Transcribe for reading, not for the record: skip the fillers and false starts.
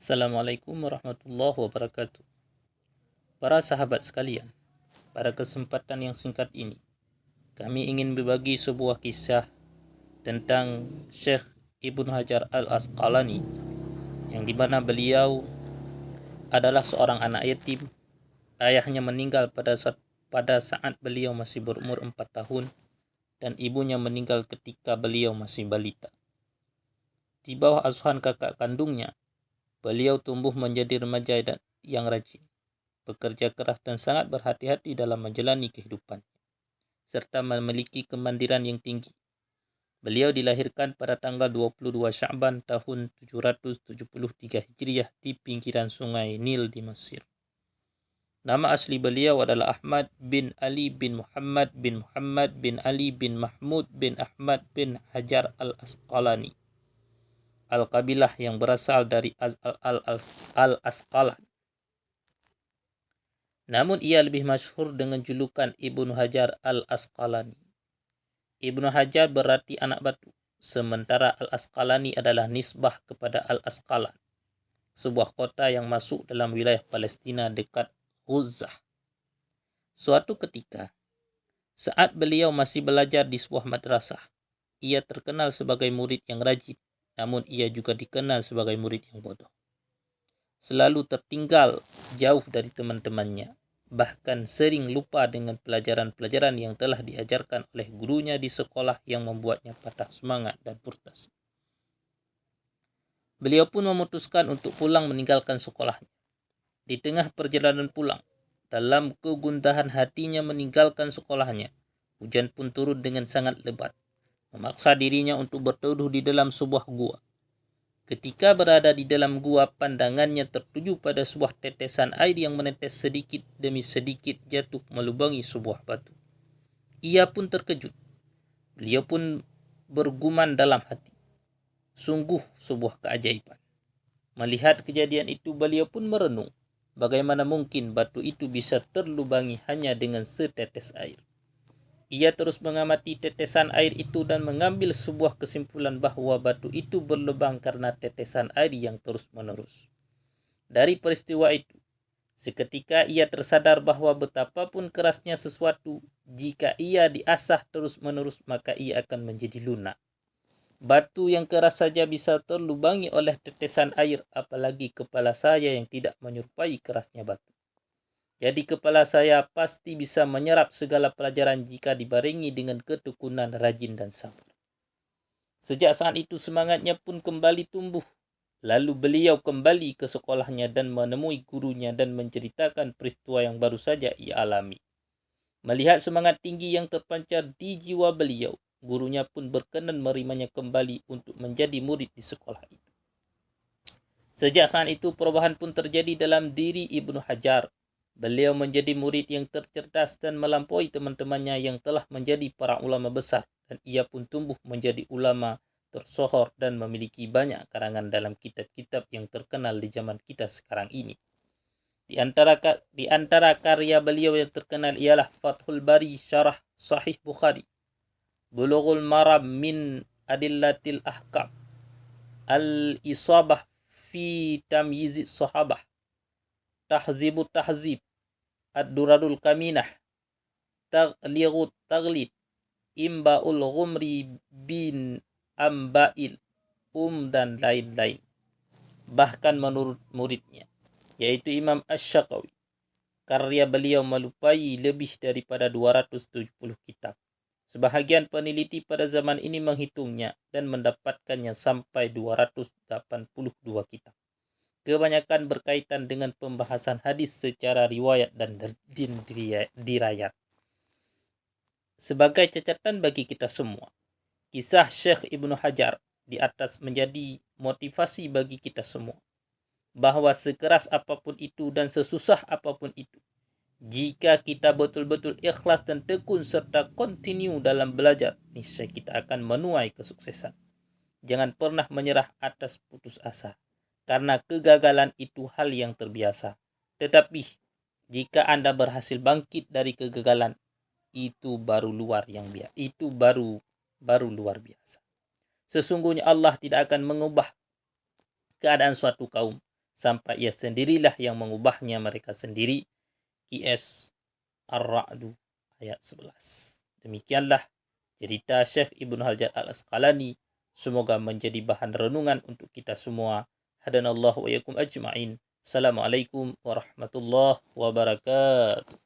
Assalamualaikum warahmatullahi wabarakatuh. Para sahabat sekalian, pada kesempatan yang singkat ini, kami ingin berbagi sebuah kisah tentang Syekh Ibnu Hajar Al-Asqalani, yang dimana beliau adalah seorang anak yatim. Ayahnya meninggal pada saat beliau masih berumur 4 tahun, dan ibunya meninggal ketika beliau masih balita. Di bawah asuhan kakak kandungnya, beliau tumbuh menjadi remaja yang rajin, bekerja keras dan sangat berhati-hati dalam menjalani kehidupan, serta memiliki kemandirian yang tinggi. Beliau dilahirkan pada tanggal 22 Sya'ban tahun 773 Hijriah di pinggiran sungai Nil di Mesir. Nama asli beliau adalah Ahmad bin Ali bin Muhammad bin Ali bin Mahmud bin Ahmad bin Hajar Al-Asqalani, Al-Qabilah yang berasal dari Al-Asqalan. Namun ia lebih masyhur dengan julukan Ibnu Hajar Al-Asqalani. Ibnu Hajar berarti anak batu, sementara Al-Asqalani adalah nisbah kepada Al-Asqalan, sebuah kota yang masuk dalam wilayah Palestina dekat Gaza. Suatu ketika, saat beliau masih belajar di sebuah madrasah, ia terkenal sebagai murid yang rajin, namun ia juga dikenal sebagai murid yang bodoh. Selalu tertinggal jauh dari teman-temannya, bahkan sering lupa dengan pelajaran-pelajaran yang telah diajarkan oleh gurunya di sekolah, yang membuatnya patah semangat dan frustasi. Beliau pun memutuskan untuk pulang meninggalkan sekolahnya. Di tengah perjalanan pulang, dalam kegundahan hatinya meninggalkan sekolahnya, hujan pun turun dengan sangat lebat, memaksa dirinya untuk berteduh di dalam sebuah gua. Ketika berada di dalam gua, pandangannya tertuju pada sebuah tetesan air yang menetes sedikit demi sedikit jatuh melubangi sebuah batu. Ia pun terkejut. Beliau pun bergumam dalam hati, sungguh sebuah keajaiban. Melihat kejadian itu, beliau pun merenung, bagaimana mungkin batu itu bisa terlubangi hanya dengan setetes air. Ia terus mengamati tetesan air itu dan mengambil sebuah kesimpulan bahwa batu itu berlubang karena tetesan air yang terus-menerus. Dari peristiwa itu, seketika ia tersadar bahwa betapapun kerasnya sesuatu, jika ia diasah terus-menerus maka ia akan menjadi lunak. Batu yang keras saja bisa terlubangi oleh tetesan air, apalagi kepala saya yang tidak menyerupai kerasnya batu. Jadi kepala saya pasti bisa menyerap segala pelajaran jika dibarengi dengan ketekunan, rajin dan sabar. Sejak saat itu semangatnya pun kembali tumbuh. Lalu beliau kembali ke sekolahnya dan menemui gurunya dan menceritakan peristiwa yang baru saja ia alami. Melihat semangat tinggi yang terpancar di jiwa beliau, gurunya pun berkenan menerimanya kembali untuk menjadi murid di sekolah itu. Sejak saat itu perubahan pun terjadi dalam diri Ibnu Hajar. Beliau menjadi murid yang tercerdas dan melampaui teman-temannya yang telah menjadi para ulama besar, dan ia pun tumbuh menjadi ulama tersohor dan memiliki banyak karangan dalam kitab-kitab yang terkenal di zaman kita sekarang ini. Di antara karya beliau yang terkenal ialah Fathul Bari Syarah Sahih Bukhari, Bulughul Maram min Adillatil Ahkam, Al-Isabah fi Tamyiz Sahabah, Tahzibut Tahzib, Ad-Duradul Kaminah, Taghliqut Taghlid, Imba'ul Ghumri bin Amba'il dan lain-lain. Bahkan menurut muridnya, yaitu Imam Asy-Syaqawi, karya beliau melupai lebih daripada 270 kitab. Sebahagian peneliti pada zaman ini menghitungnya dan mendapatkannya sampai 282 kitab. Kebanyakan berkaitan dengan pembahasan hadis secara riwayat dan dirayat. Sebagai catatan bagi kita semua, kisah Syekh Ibnu Hajar di atas menjadi motivasi bagi kita semua, bahwa sekeras apapun itu dan sesusah apapun itu, jika kita betul-betul ikhlas dan tekun serta kontinu dalam belajar, niscaya kita akan menuai kesuksesan. Jangan pernah menyerah atas putus asa, karena kegagalan itu hal yang terbiasa. Tetapi jika Anda berhasil bangkit dari kegagalan, itu baru luar biasa. Sesungguhnya Allah tidak akan mengubah keadaan suatu kaum sampai ia sendirilah yang mengubahnya mereka sendiri. QS Ar-Ra'du ayat 11. Demikianlah cerita Syekh Ibnu Hajar Al-Asqalani. Semoga menjadi bahan renungan untuk kita semua. Hadanallahu wa yakum ajma'in. Assalamualaikum warahmatullahi wabarakatuh.